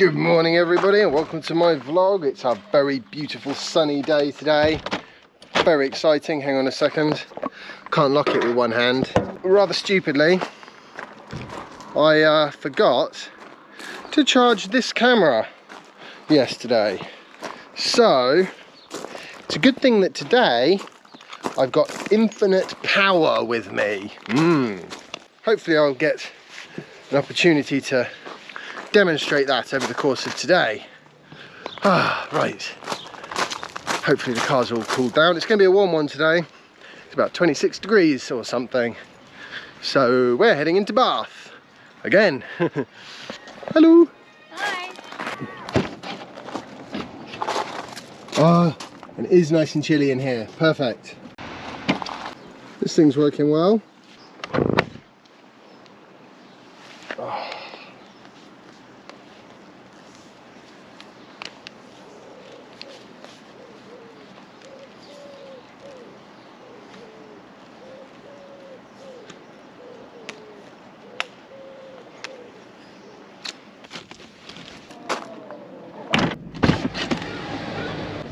Good morning everybody and welcome to my vlog. It's a very beautiful sunny day today. Very exciting. Hang on a second. Can't lock it with one hand. Rather stupidly, I forgot to charge this camera yesterday. So it's a good thing that today I've got infinite power with me. Hopefully I'll get an opportunity to demonstrate that over the course of today. Right. Hopefully the car's all cooled down. It's going to be a warm one today. It's about 26 degrees or something. So we're heading into Bath again. Hello. Hi. And it is nice and chilly in here. Perfect. This thing's working well.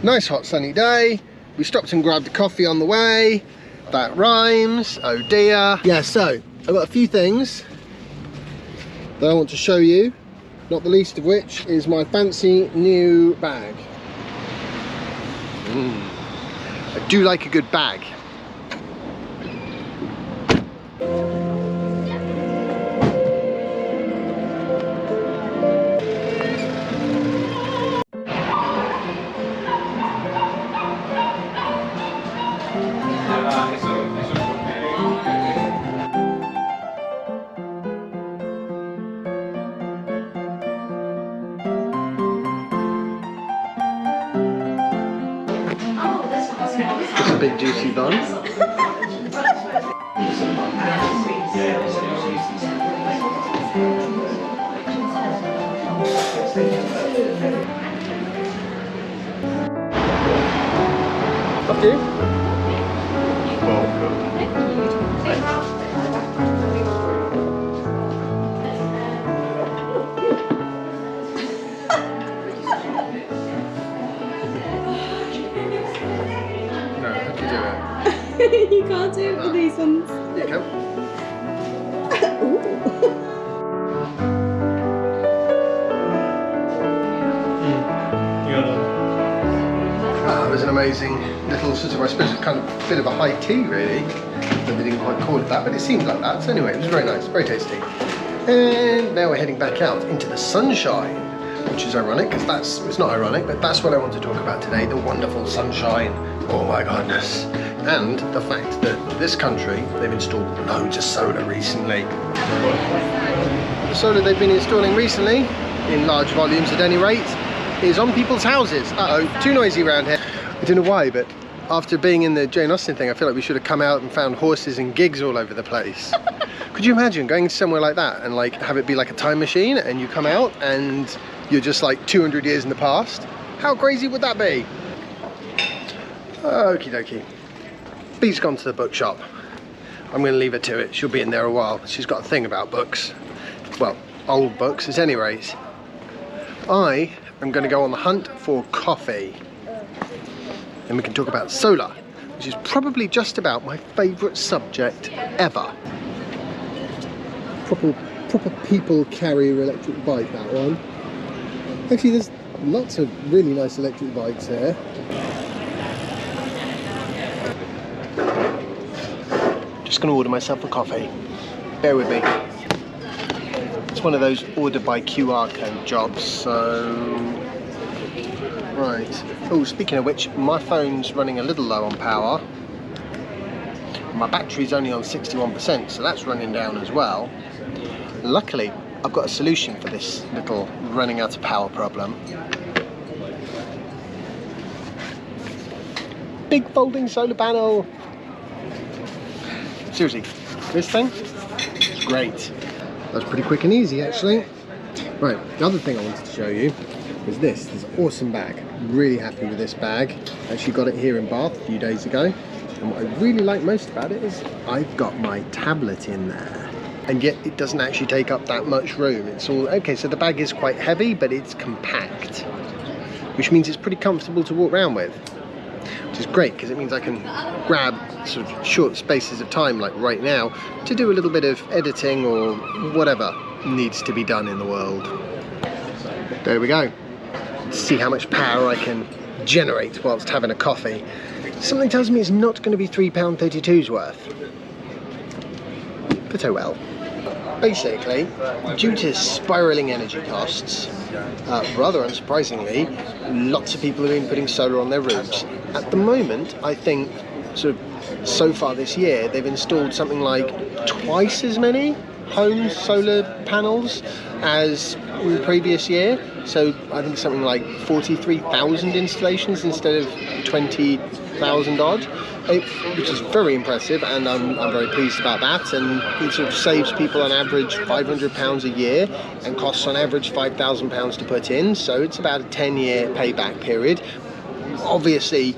Nice hot sunny day. We stopped and grabbed a coffee on the way. That rhymes. Oh dear. Yeah, so I've got a few things that I want to show you, not the least of which is my fancy new bag. I do like a good bag. It's a big juicy bun. Up to you. You can't do it with these ones. There you go. It was an amazing little sort of, I suppose, kind of bit of a high tea really. But they didn't quite call it that, but it seemed like that. So anyway, it was very nice, very tasty. And now we're heading back out into the sunshine, which is ironic because it's not ironic, but that's what I want to talk about today, the wonderful sunshine. Oh my goodness. And the fact that this country, they've installed loads of solar recently. The solar they've been installing recently, in large volumes at any rate, is on people's houses. Uh-oh, too noisy around here. I don't know why, but after being in the Jane Austen thing, I feel like we should have come out and found horses and gigs all over the place. Could you imagine going somewhere like that and like have it be like a time machine and you come out and you're just like 200 years in the past? How crazy would that be? Okie dokie. Bee's gone to the bookshop. I'm going to leave her to it. She'll be in there a while. She's got a thing about books. Well, old books at any rate. I am going to go on the hunt for coffee. And we can talk about solar, which is probably just about my favourite subject ever. Proper people carrier electric bike, that one. Actually, there's lots of really nice electric bikes here. Just going to order myself a coffee. Bear with me. It's one of those order by QR code jobs, so... Right. Oh, speaking of which, my phone's running a little low on power. My battery's only on 61%, so that's running down as well. Luckily, I've got a solution for this little running out of power problem. Big folding solar panel. Seriously, this thing is great. That's pretty quick and easy actually. Right, the other thing I wanted to show you is this awesome bag. Really happy with this bag. Actually got it here in Bath a few days ago. And what I really like most about it is I've got my tablet in there. and yet it doesn't actually take up that much room. It's all okay, so the bag is quite heavy, but it's compact, which means it's pretty comfortable to walk around with, which is great because it means I can grab sort of short spaces of time, like right now, to do a little bit of editing or whatever needs to be done in the world. There we go. Let's see how much power I can generate whilst having a coffee. Something tells me it's not going to be £3.32's worth, but oh well. Basically, due to spiralling energy costs, rather unsurprisingly, lots of people have been putting solar on their roofs. At the moment, I think so far this year, they've installed something like twice as many home solar panels as in the previous year. So I think something like 43,000 installations instead of 20,000 odd, which is very impressive, and I'm very pleased about that. And it sort of saves people on average £500 a year and costs on average £5,000 to put in, so it's about a 10-year payback period. Obviously,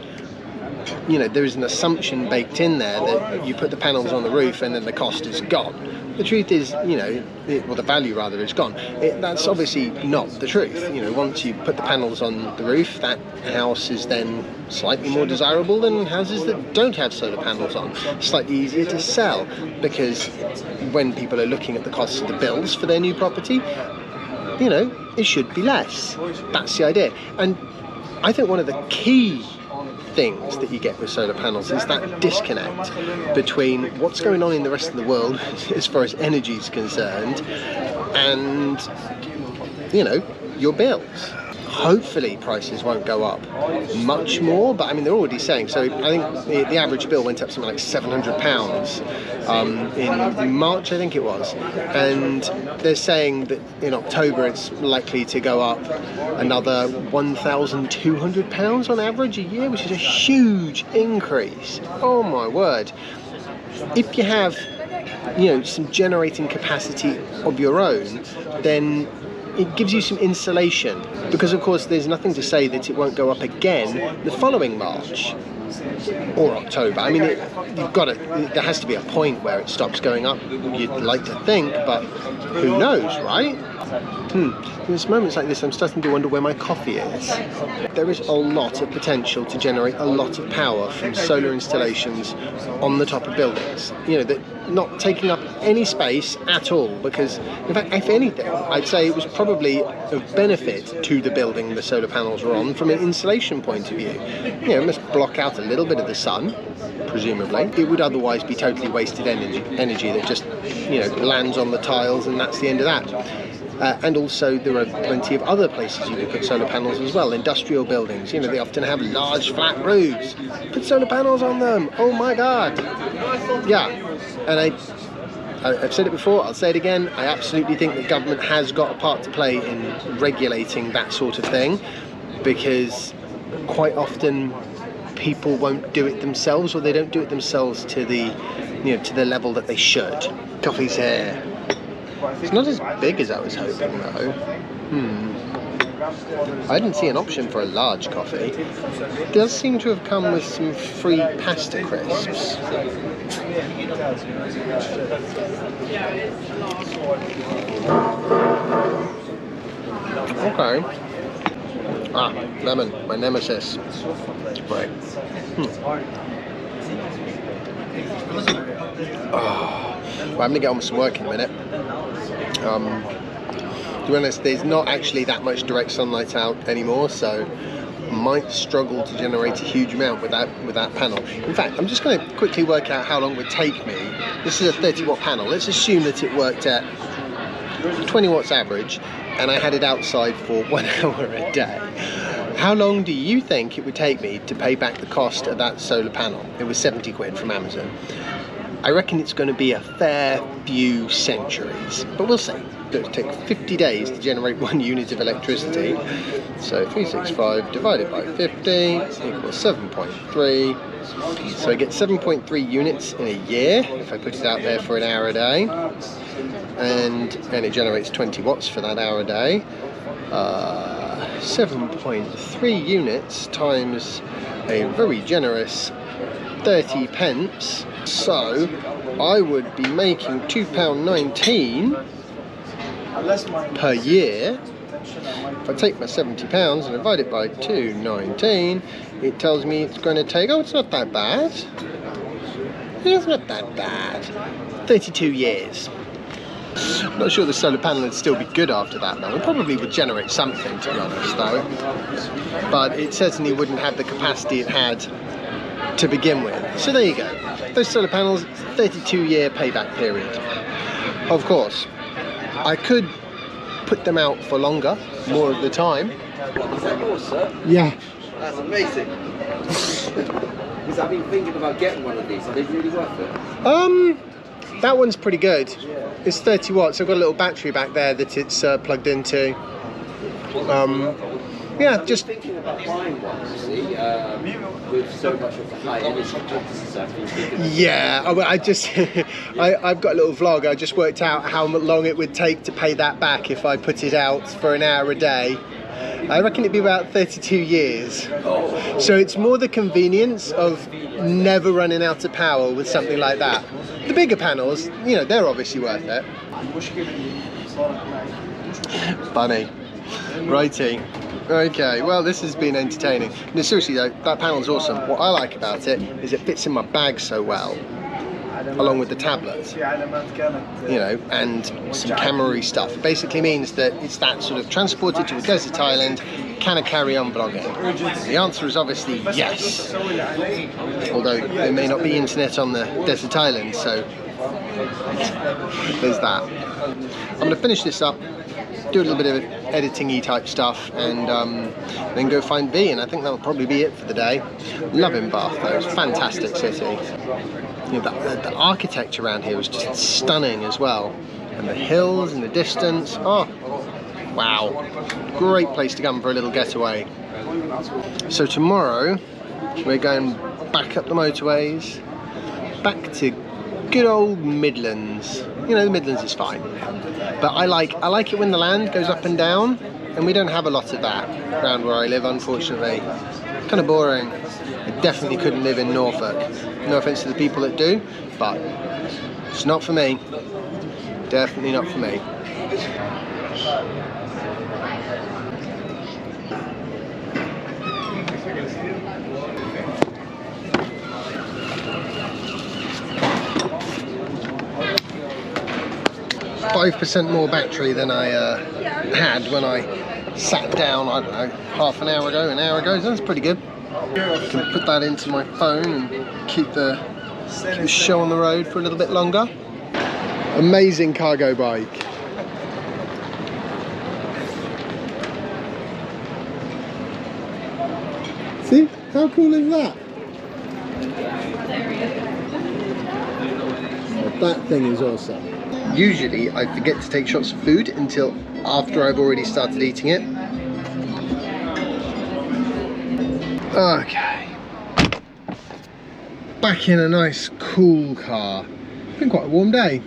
you know, there is an assumption baked in there that you put the panels on the roof and then the cost is gone. The truth is, you know, well, the value rather is gone. That's obviously not the truth. You know, once you put the panels on the roof, that house is then slightly more desirable than houses that don't have solar panels on. Slightly easier to sell, because when people are looking at the costs of the bills for their new property, you know, it should be less. That's the idea. And I think one of the key things that you get with solar panels is that disconnect between what's going on in the rest of the world as far as energy is concerned and, you know, your bills. Hopefully prices won't go up much more, but I mean, they're already saying, so I think the average bill went up something like £700 in March, I think it was, and they're saying that in October it's likely to go up another £1,200 on average a year, which is a huge increase. Oh my word. If you have, you know, some generating capacity of your own, then it gives you some insulation, because of course there's nothing to say that it won't go up again the following March or October. I mean, there has to be a point where it stops going up, you'd like to think, but who knows, right? There's moments like this I'm starting to wonder where my coffee is. There is a lot of potential to generate a lot of power from solar installations on the top of buildings. You know, that not taking up any space at all, because in fact, if anything, I'd say it was probably of benefit to the building the solar panels were on from an insulation point of view. You know, it must block out a little bit of the sun, presumably. It would otherwise be totally wasted energy that just, you know, lands on the tiles and that's the end of that. And also there are plenty of other places you can put solar panels as well. Industrial buildings, you know, they often have large flat roofs. Put solar panels on them. Oh my God. Yeah, and I've said it before, I'll say it again, I absolutely think that government has got a part to play in regulating that sort of thing, because quite often people won't do it themselves, or they don't do it themselves to the, you know, to the level that they should. Coffee's here. It's not as big as I was hoping though. I didn't see an option for a large coffee. It does seem to have come with some free pasta crisps. Okay. Ah, lemon, my nemesis. Right. Well, I'm going to get on with some work in a minute. To be honest, there's not actually that much direct sunlight out anymore, so I might struggle to generate a huge amount with that panel. In fact, I'm just going to quickly work out how long it would take me. This is a 30-watt panel. Let's assume that it worked at 20 watts average, and I had it outside for 1 hour a day. How long do you think it would take me to pay back the cost of that solar panel? It was 70 quid from Amazon. I reckon it's going to be a fair few centuries, but we'll see. It'll take 50 days to generate 1 unit of electricity. So 365 divided by 50 equals 7.3. So I get 7.3 units in a year if I put it out there for an hour a day. And it generates 20 watts for that hour a day. 7.3 units times a very generous 30p, so I would be making £2.19 per year. If I take my £70 and divide it by 2.19, it tells me it's going to take, oh, it's not that bad. It's not that bad. 32 years. I'm not sure the solar panel would still be good after that though. It probably would generate something, to be honest, though. But it certainly wouldn't have the capacity it had to begin with. So there you go. Those solar panels, 32-year payback period. Of course, I could put them out for longer, more of the time. Is that yours, sir? Yeah. That's amazing. Because I've been thinking about getting one of these. Are they really worth it? That one's pretty good. It's 30 watts. I've got a little battery back there that it's plugged into. Yeah, just thinking about buying one, you see, with so much of the high energy stuff. yeah. I just I've got a little vlog. I just worked out how long it would take to pay that back if I put it out for an hour a day. I reckon it'd be about 32 years. So it's more the convenience of never running out of power with something like that. The bigger panels, you know, they're obviously worth it. Funny. Righty. Okay, well, this has been entertaining. No, seriously though, that panel's awesome. What I like about it is it fits in my bag so well, along with the tablet, you know, and some camera-y stuff. It basically means that it's that sort of transported to a desert island, can I carry on vlogging? The answer is obviously yes, although there may not be internet on the desert island, so there's that. I'm going to finish this up, do a little bit of editing-y type stuff, and then go find V, and I think that'll probably be it for the day. Loving Bath though, it's a fantastic city. You know, the architecture around here is just stunning as well, and the hills in the distance. Oh, wow, great place to come for a little getaway. So tomorrow we're going back up the motorways, back to good old Midlands. You know, the Midlands is fine, but I like it when the land goes up and down, and we don't have a lot of that around where I live, unfortunately. Kind of boring. I definitely couldn't live in Norfolk. No offence to the people that do, but it's not for me. Definitely not for me. .5% more battery than I had when I sat down, I don't know, half an hour ago, so that's pretty good. I can put that into my phone and keep the show on the road for a little bit longer. Amazing cargo bike. See, how cool is that? That thing is awesome. Usually I forget to take shots of food until after I've already started eating it. Okay. Back in a nice cool car. It's been quite a warm day.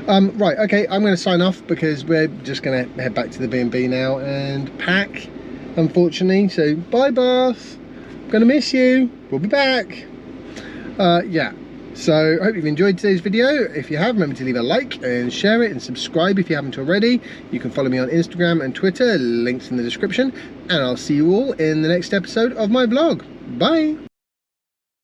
Right, okay, I'm going to sign off because we're just going to head back to the B&B now and pack, unfortunately. So bye Bath. I'm going to miss you. We'll be back. Yeah. So I hope you've enjoyed today's video. If you have, remember to leave a like and share it and subscribe if you haven't already. You can follow me on Instagram and Twitter, links in the description, and I'll see you all in the next episode of my vlog. Bye.